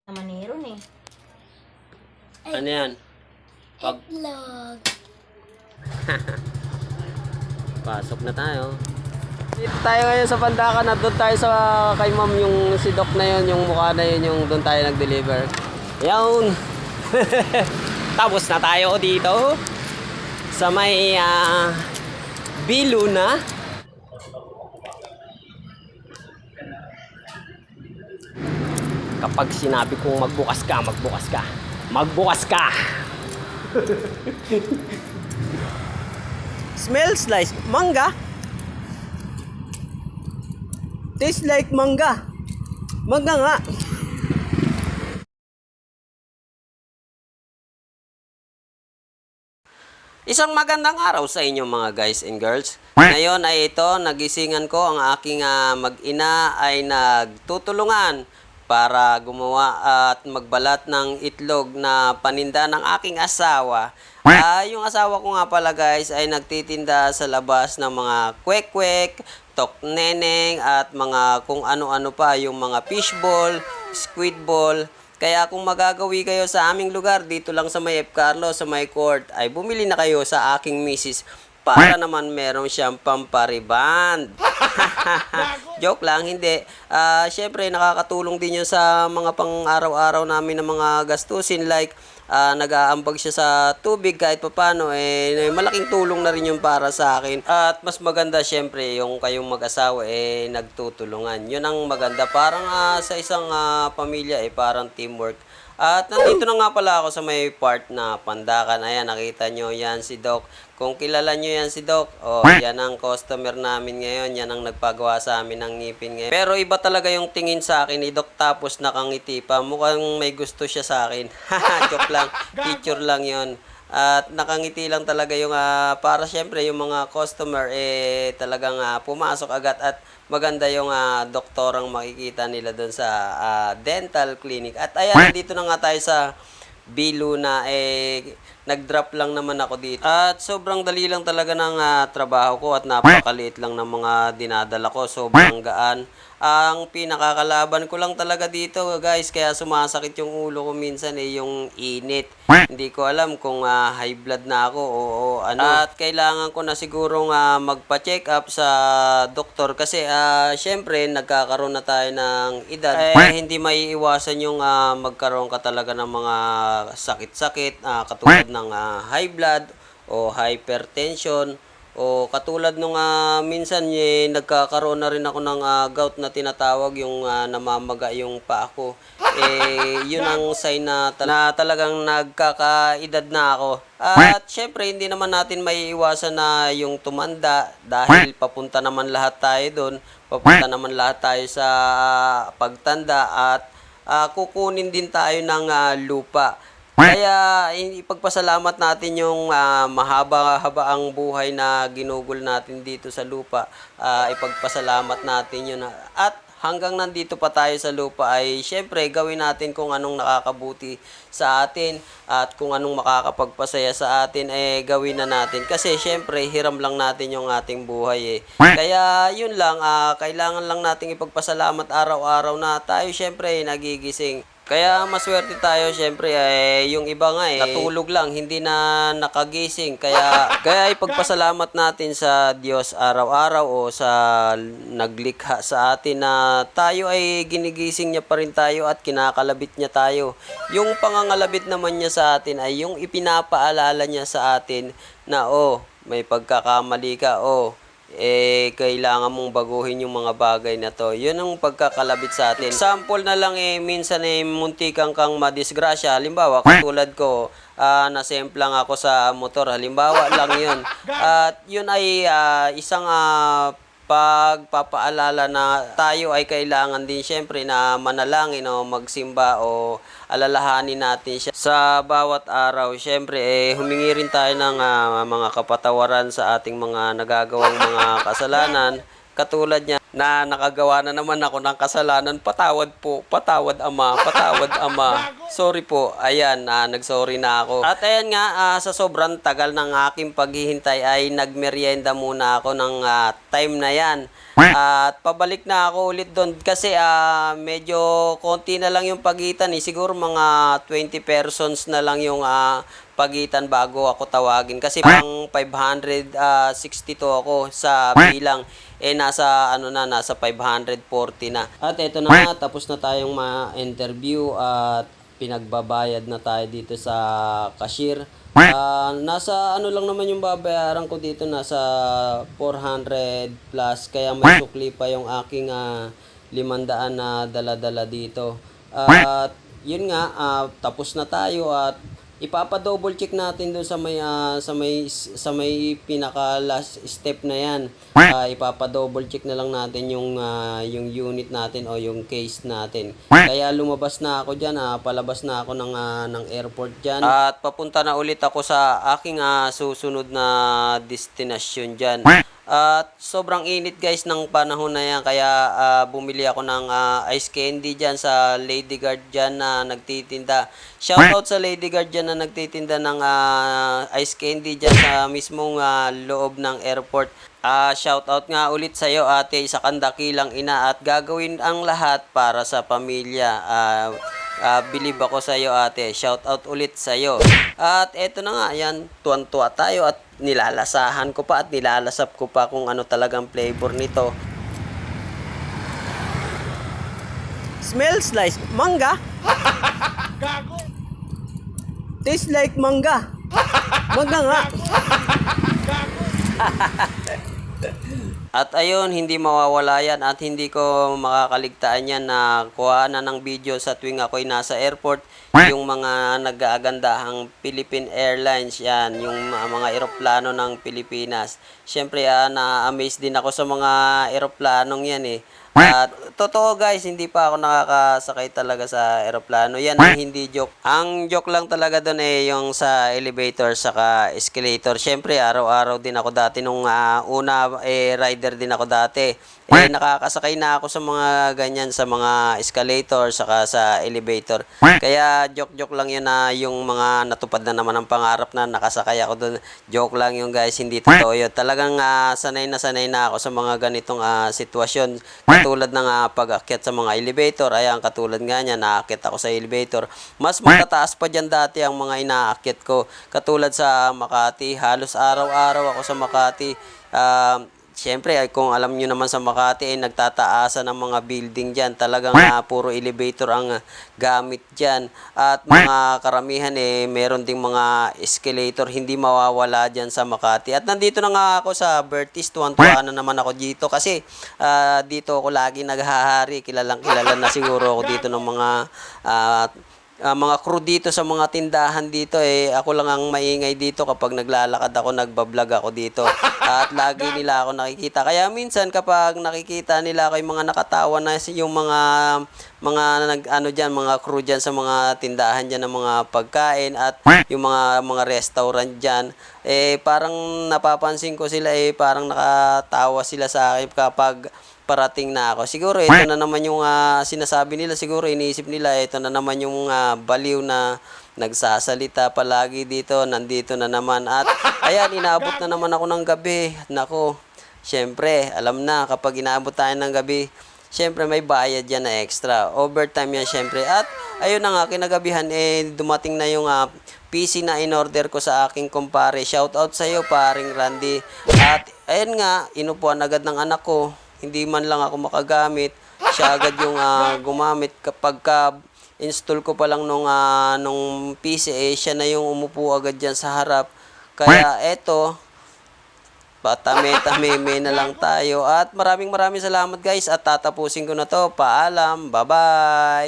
Naman meron eh. Ano yan? Itlog. Pasok na tayo. Dito tayo ngayon sa Pandakan at doon tayo sa kay ma'am yung si Doc na yun, yung mukha na yun, yung doon tayo nag-deliver. Yan. Tapos na tayo dito sa may Biluna. Kapag sinabi kong magbukas ka, magbukas ka. Magbukas ka. Smells like manga. Tastes like manga. Manga nga. Isang magandang araw sa inyo mga guys and girls. Ngayon ay ito, nagisingan ko ang aking mag-ina ay nagtutulungan para gumawa at magbalat ng itlog na paninda ng aking asawa. Yung asawa ko nga pala guys ay nagtitinda sa labas ng mga kwek-kwek, tokneneng at mga kung ano-ano pa, yung mga fishball, squid ball. Kaya kung magagawi kayo sa aming lugar dito lang sa may F. Carlos, sa may court, ay bumili na kayo sa aking misis para naman meron siyang pampariband. Joke lang, hindi. Syempre, nakakatulong din yun sa mga pang-araw-araw namin na mga gastusin like nag-aambag siya sa tubig kahit papano, malaking tulong na rin yun para sa akin. At mas maganda syempre yung kayong mag-asawa nagtutulungan. Yun ang maganda. Parang sa isang pamilya parang teamwork. At nandito na nga pala ako sa may part na Pandakan. Ayan, nakita nyo yan si Doc. Kung kilala nyo yan si Doc, yan ang customer namin ngayon. Yan ang nagpagawa sa amin ng ngipin ngayon. Pero iba talaga yung tingin sa akin ni Doc tapos nakangiti pa. Mukhang may gusto siya sa akin. Joke lang. Picture lang yon. At nakangiti lang talaga yung para syempre yung mga customer talagang pumasok agad at maganda yung doktorang makikita nila doon sa dental clinic. At ayan, dito na nga tayo sa Biluna, nag-drop lang naman ako dito. At sobrang dali lang talaga ng trabaho ko at napakaliit lang ng mga dinadala ko. Sobrang gaan. Ang pinakakalaban ko lang talaga dito guys, kaya sumasakit yung ulo ko minsan yung init. Hindi ko alam kung high blood na ako o ano. At kailangan ko na sigurong magpa-check up sa doktor kasi syempre nagkakaroon na tayo ng edad. Hindi maiiwasan yung magkaroon ka talaga ng mga sakit-sakit katulad ng high blood o hypertension. O katulad nung minsan nagkakaroon na rin ako ng gout na tinatawag, yung namamaga yung paa ko. Yun ang sign na talagang nagkakaedad na ako. At syempre hindi naman natin maiiwasan na yung tumanda dahil papunta naman lahat tayo doon. Papunta naman lahat tayo sa pagtanda at kukunin din tayo ng lupa. Kaya ipagpasalamat natin yung mahaba-haba ang buhay na ginugol natin dito sa lupa. Ipagpasalamat natin yun. At hanggang nandito pa tayo sa lupa ay syempre gawin natin kung anong nakakabuti sa atin at kung anong makakapagpasaya sa atin gawin na natin. Kasi syempre hiram lang natin yung ating buhay Kaya yun lang, kailangan lang nating ipagpasalamat araw-araw na tayo syempre nagigising. Kaya maswerte tayo syempre yung iba nga natulog lang, hindi na nakagising. Kaya ipagpasalamat natin sa Diyos araw-araw o sa naglikha sa atin na tayo ay ginigising niya pa rin tayo at kinakalabit niya tayo. Yung pangangalabit naman niya sa atin ay yung ipinapaalala niya sa atin na may pagkakamali ka, kailangan mong baguhin yung mga bagay na to. Yun ang pagkakalabit sa atin. Example na lang minsan muntikan kang madisgrasya. Halimbawa, katulad ko, nasemplang ako sa motor. Halimbawa lang yun. At yun ay isang pagpapaalala na tayo ay kailangan din syempre na manalangin o magsimba o alalahanin natin siya sa bawat araw. Syempre humingi rin tayo ng mga kapatawaran sa ating mga nagagawang mga kasalanan. Katulad niya, na nakagawa na naman ako ng kasalanan. Patawad po, patawad ama, patawad ama. Sorry po, ayan, nagsorry na ako. At ayan nga, sa sobrang tagal ng aking paghihintay ay nagmerienda muna ako ng time na yan. At pabalik na ako ulit doon kasi medyo konti na lang yung pagitan siguro mga 20 persons na lang yung pagitan bago ako tawagin kasi pang 562 ako sa bilang nasa nasa 540 na. At eto na nga, tapos na tayong ma-interview at pinagbabayad na tayo dito sa cashier. Nasa lang naman yung babayaran ko dito, nasa 400 plus, kaya may sukli pa yung aking 500 na dala-dala dito. At yun nga, tapos na tayo at ipapa-double check natin doon sa may pinaka last step na yan. Ipapa-double check na lang natin yung unit natin o yung case natin. Kaya lumabas na ako diyan, palabas na ako ng airport diyan. At papunta na ulit ako sa aking susunod na destination diyan. At sobrang init guys ng panahon na yan, kaya bumili ako ng ice candy dyan sa Lady Guard dyan na nagtitinda. Shoutout sa Lady Guard dyan na nagtitinda ng ice candy dyan sa mismong loob ng airport. Shoutout nga ulit sa iyo ate, sa kandakilang ina, at gagawin ang lahat para sa pamilya. Believe ako sa iyo ate, shoutout ulit sa iyo. At eto na nga, yan, tuwan-tuwa tayo at nilalasahan ko pa at nilalasap ko pa kung ano talagang flavor nito. Smells like manga. Gago! Tastes like manga. Manga nga. At ayun, hindi mawawala yan at hindi ko makakaligtaan yan na kuhanan ng video sa tuwing ako'y nasa airport. Yung mga nag-aagandahang Philippine Airlines, yan, yung mga eroplano ng Pilipinas. Siyempre, na-amaze din ako sa mga eroplanong yan At totoo guys, hindi pa ako nakakasakay talaga sa eroplano. Yan ang hindi joke. Ang joke lang talaga doon yung sa elevator saka escalator. Siyempre, araw-araw din ako dati nung una rider din ako dati. Nakakasakay na ako sa mga ganyan, sa mga escalator saka sa elevator. Kaya joke-joke lang yun na yung mga natupad na naman ang pangarap na nakasakay ako doon. Joke lang yung guys, hindi totoo yun. Talagang sanay na ako sa mga ganitong sitwasyon. Katulad ng pag-akyat sa mga elevator, ayan, katulad nga niya, naakyat ako sa elevator. Mas matataas pa dyan dati ang mga inaakyat ko. Katulad sa Makati, halos araw-araw ako sa Makati. Siyempre, kung alam nyo naman sa Makati, nagtataasan ng mga building dyan. Talagang puro elevator ang gamit dyan. At mga karamihan meron ding mga escalator, hindi mawawala dyan sa Makati. At nandito na nga ako sa Bertis, tuwan-tuwa na naman ako dito. Kasi dito ako lagi naghahari. Kilalang-kilala na siguro ako dito ng mga crew dito sa mga tindahan dito. Ako lang ang maingay dito kapag naglalakad ako, nagbablog ako dito. At lagi nila ako nakikita. Kaya minsan kapag nakikita nila ako, yung mga nakatawa na yung mga crew diyan sa mga tindahan diyan ng mga pagkain at yung mga restaurant diyan, parang napapansin ko sila, parang nakatawa sila sa akin kapag parating na ako. Siguro ito na naman yung sinasabi nila, siguro iniisip nila ito na naman yung baliw na nagsasalita palagi dito, nandito na naman. At ayan, inaabot na naman ako ng gabi. Nako, syempre, alam na kapag inaabot tayo ng gabi, syempre may bayad yan na extra. Overtime yan syempre. At ayun na nga, kinagabihan dumating na yung PC na in-order ko sa aking kumpare. Shoutout sa iyo, paring Randy. At ayun nga, inupuan agad ng anak ko. Hindi man lang ako makagamit, siya agad yung gumamit. Kapag install ko pa lang nung PC, siya na yung umupo agad dyan sa harap. Kaya eto, patame-tame na lang tayo. At maraming salamat guys, at tatapusin ko na to. Paalam, bye-bye!